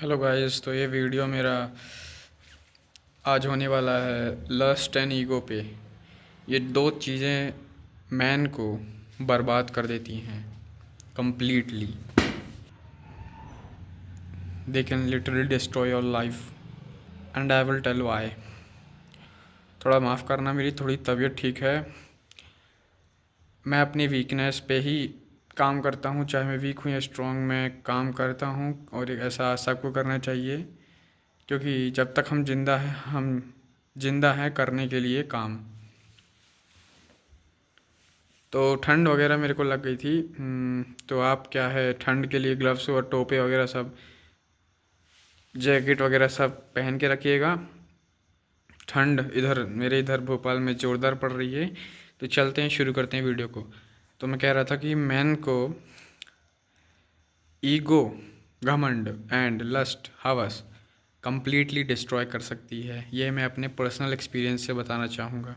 Hello guys, तो ये video मेरा आज होने वाला है लस्ट एंड ईगो पे। ये दो चीज़ें मैन को बर्बाद कर देती हैं completely। They can literally destroy your life and I will tell why. थोड़ा माफ़ करना, मेरी थोड़ी तबीयत ठीक है। मैं अपनी वीकनेस पे ही काम करता हूँ, चाहे मैं वीक हूँ या स्ट्रॉन्ग, मैं काम करता हूँ और ऐसा सबको करना चाहिए, क्योंकि जब तक हम जिंदा हैं करने के लिए काम। तो ठंड वगैरह मेरे को लग गई थी। तो आप क्या है, ठंड के लिए ग्लव्स और टोपे वगैरह सब, जैकेट वगैरह सब पहन के रखिएगा। ठंड मेरे इधर भोपाल में ज़ोरदार पड़ रही है। तो चलते हैं, शुरू करते हैं वीडियो को। तो मैं कह रहा था कि मैन को ईगो, घमंड एंड लस्ट, हवस कंप्लीटली डिस्ट्रॉय कर सकती है। ये मैं अपने पर्सनल एक्सपीरियंस से बताना चाहूँगा।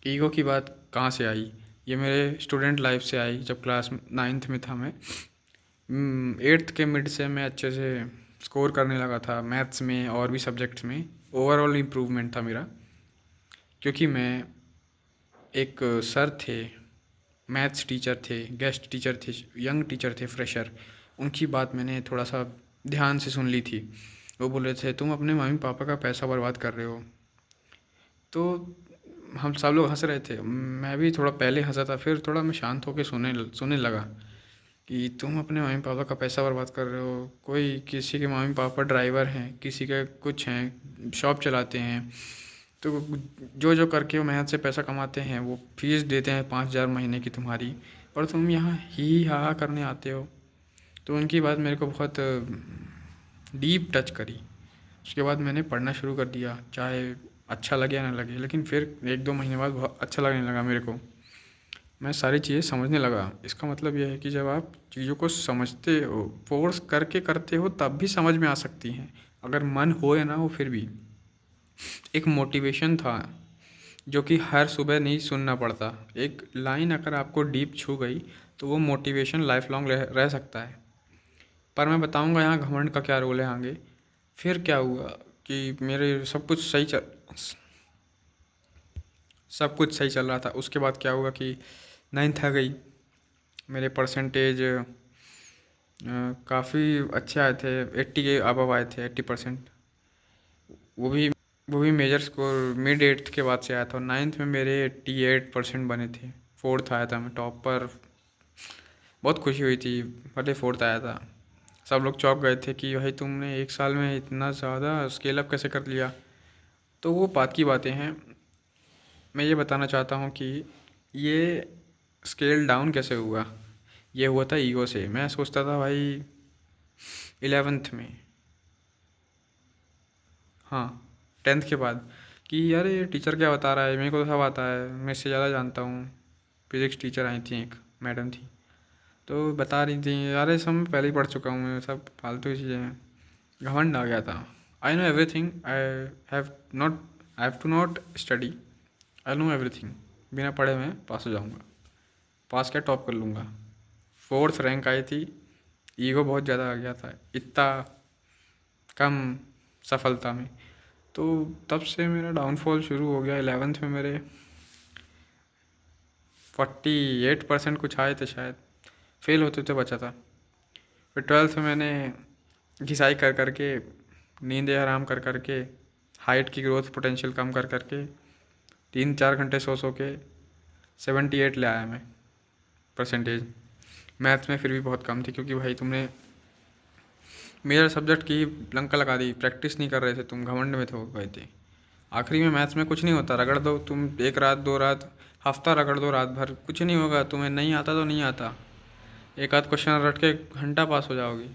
ईगो की बात कहाँ से आई? ये मेरे स्टूडेंट लाइफ से आई। जब क्लास 9th में था मैं, 8th के मिड से मैं अच्छे से स्कोर करने लगा था मैथ्स में और भी सब्जेक्ट्स में। ओवरऑल इम्प्रूवमेंट था मेरा, क्योंकि मैं एक सर थे, मैथ्स टीचर थे, गेस्ट टीचर थे, यंग टीचर थे, फ्रेशर। उनकी बात मैंने थोड़ा सा ध्यान से सुन ली थी। वो बोल रहे थे, तुम अपने मम्मी पापा का पैसा बर्बाद कर रहे हो। तो हम सब लोग हंस रहे थे, मैं भी थोड़ा पहले हंसा था, फिर थोड़ा मैं शांत होकर सुनने लगा कि तुम अपने मम्मी पापा का पैसा बर्बाद कर रहे हो। कोई किसी के मम्मी पापा ड्राइवर हैं, किसी के कुछ हैं, शॉप चलाते हैं, तो जो जो करके वो मेहनत से पैसा कमाते हैं, वो फीस देते हैं 5,000 महीने की तुम्हारी, और तुम यहाँ ही हा करने आते हो। तो उनकी बात मेरे को बहुत डीप टच करी। उसके बाद मैंने पढ़ना शुरू कर दिया, चाहे अच्छा लगे या ना लगे, लेकिन फिर 1-2 महीने बाद बहुत अच्छा लगने लगा मेरे को। मैं सारी चीज़ें समझने लगा। इसका मतलब यह है कि जब आप चीज़ों को समझते हो, फोर्स करके करते हो, तब भी समझ में आ सकती हैं, अगर मन हो या ना हो फिर भी। एक मोटिवेशन था जो कि हर सुबह नहीं सुनना पड़ता। एक लाइन अगर आपको डीप छू गई तो वो मोटिवेशन लाइफ लॉन्ग रह सकता है। पर मैं बताऊंगा यहाँ घमंड का क्या रोल है आगे। फिर क्या हुआ कि मेरे सब कुछ सही चल रहा था। उसके बाद क्या हुआ कि 9th आ गई, मेरे परसेंटेज काफ़ी अच्छे आए थे, 80 के अबव आए थे, 80%। वो भी वो भी मेजर स्कोर मिड 8th के बाद से आया था। 9th में मेरे 88% बने थे। 4th आया था मैं टॉप पर। बहुत खुशी हुई थी, भले 4th आया था। सब लोग चौंक गए थे कि भाई तुमने एक साल में इतना ज़्यादा स्केल अप कैसे कर लिया। तो वो बात की बातें हैं। मैं ये बताना चाहता हूँ कि ये स्केल डाउन कैसे हुआ। ये हुआ था ईगो से। मैं सोचता था भाई 11th में, हाँ 10th के बाद, कि यार ये टीचर क्या बता रहा है, मेरे को तो सब आता है, मैं इससे ज़्यादा जानता हूँ। फिजिक्स टीचर आई थी, एक मैडम थी, तो बता रही थी यार ये सब मैं पहले ही पढ़ चुका हूँ, मैं सब फालतू की चीज़ें हैं। घमंड आ गया था। I know everything, I have to not study, I know everything. बिना पढ़े मैं पास हो जाऊँगा, पास क्या टॉप कर लूँगा। 4th रैंक आई थी। ईगो बहुत ज़्यादा आ गया था इतना कम सफलता में। तो तब से मेरा डाउनफॉल शुरू हो गया। 11th में मेरे 48% कुछ आए थे शायद, फेल होते तो बचा था। फिर 12th में मैंने घिसाई कर करके, नींदें हराम कर करके, हाइट की ग्रोथ पोटेंशियल कम कर करके, 3-4 घंटे सो के 78 ले आया मैं परसेंटेज। मैथ्स में फिर भी बहुत कम थी, क्योंकि भाई तुमने मेजर सब्जेक्ट की लंका लगा दी, प्रैक्टिस नहीं कर रहे थे तुम, घमंड में थे हो गए थे। आखिरी में मैथ्स में कुछ नहीं होता, रगड़ दो तुम, एक रात 2 रात, हफ्ता रगड़ दो, रात भर कुछ नहीं होगा। तुम्हें नहीं आता तो नहीं आता, एक आध क्वेश्चन रट के घंटा पास हो जाओगी।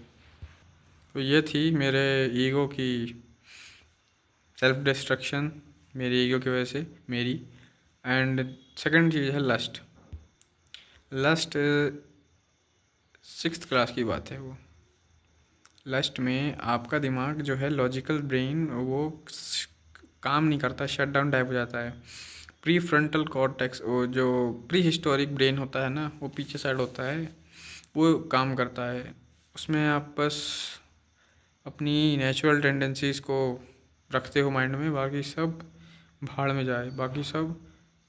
तो ये थी मेरे ईगो की सेल्फ डिस्ट्रक्शन, मेरी ईगो की वजह से मेरी। एंड सेकंड चीज़ है लस्ट। लस्ट 6th क्लास की बात है वो। लस्ट में आपका दिमाग जो है, लॉजिकल ब्रेन, वो काम नहीं करता, शट डाउन टाइप हो जाता है। प्री फ्रंटल कॉर्टेक्स, वो जो प्री हिस्टोरिक ब्रेन होता है ना, वो पीछे साइड होता है, वो काम करता है। उसमें आप बस अपनी नेचुरल टेंडेंसीज़ को रखते हो माइंड में, बाकी सब भाड़ में जाए। बाकी सब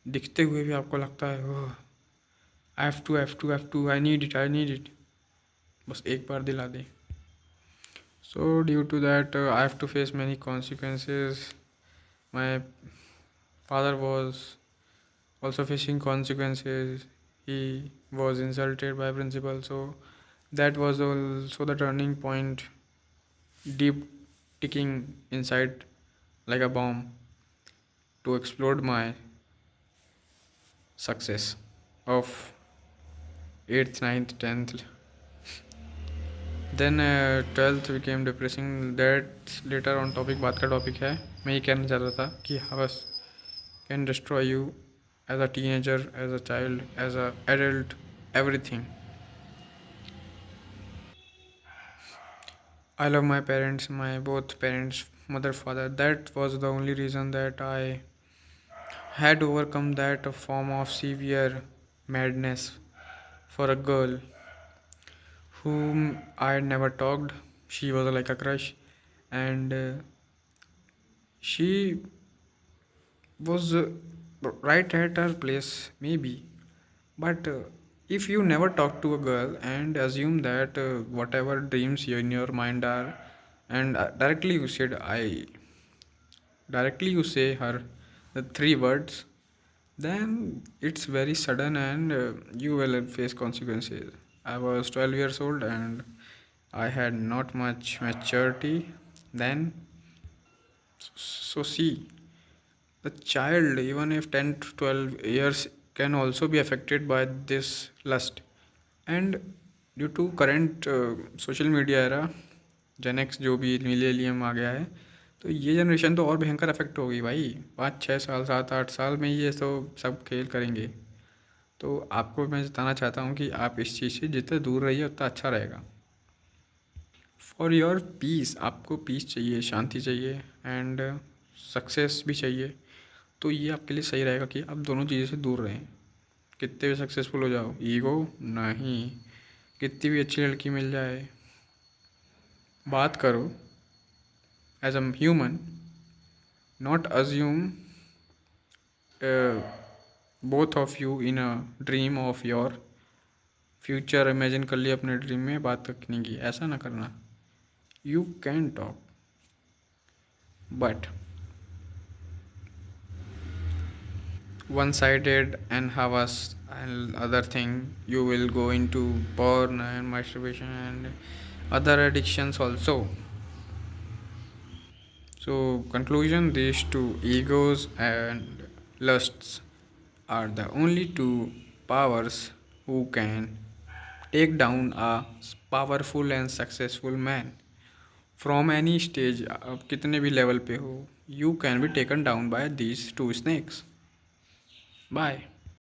दिखते हुए भी आपको लगता है ओह, आई नीड इट, बस एक बार दिला दे। So due to that I have to face many consequences. My father was also facing consequences. He was insulted by principal, so that was also the turning point, deep ticking inside like a bomb to explode my success of 8th, ninth, 10th. Then 12th became depressing. That later on topic, बात का topic है। मैं ये कहना चाह रहा था कि हवस can destroy you as a teenager, as a child, as a adult, everything. I love my parents, my both parents, mother, father. That was the only reason that I had overcome that form of severe madness for a girl whom I had never talked. She was like a crush, and she was right at her place, maybe. But if you never talk to a girl and assume that whatever dreams you in your mind are, and directly you say her the three words, then it's very sudden and you will face consequences. I was 12 years old and I had not much maturity then. So see, the child, even if 10 to 12 years, can also be affected by this lust. And due to current social media era, gen X जो भी millennium आ गया है, तो ये generation तो और भयंकर affect होगी भाई। 5 6 साल 7 8 साल में ये तो सब खेल करेंगे। तो आपको मैं बताना चाहता हूँ कि आप इस चीज़ से जितना दूर रहिए उतना अच्छा रहेगा। फॉर योर पीस, आपको पीस चाहिए, शांति चाहिए एंड सक्सेस भी चाहिए। तो ये आपके लिए सही रहेगा कि आप दोनों चीज़ों से दूर रहें। कितने भी सक्सेसफुल हो जाओ, ईगो नहीं। कितनी भी अच्छी लड़की मिल जाए, बात करो as a human, not assume both of you in a dream of your future. Imagine कर लिया अपने ड्रीम में बात करने की, ऐसा ना करना। You can talk but one-sided and havas and other thing, you will go into porn and masturbation and other addictions also. So conclusion, these two, egos and lusts, are the only two powers who can take down a powerful and successful man from any stage। आप कितने भी level पे हो, you can be taken down by these two snakes. Bye.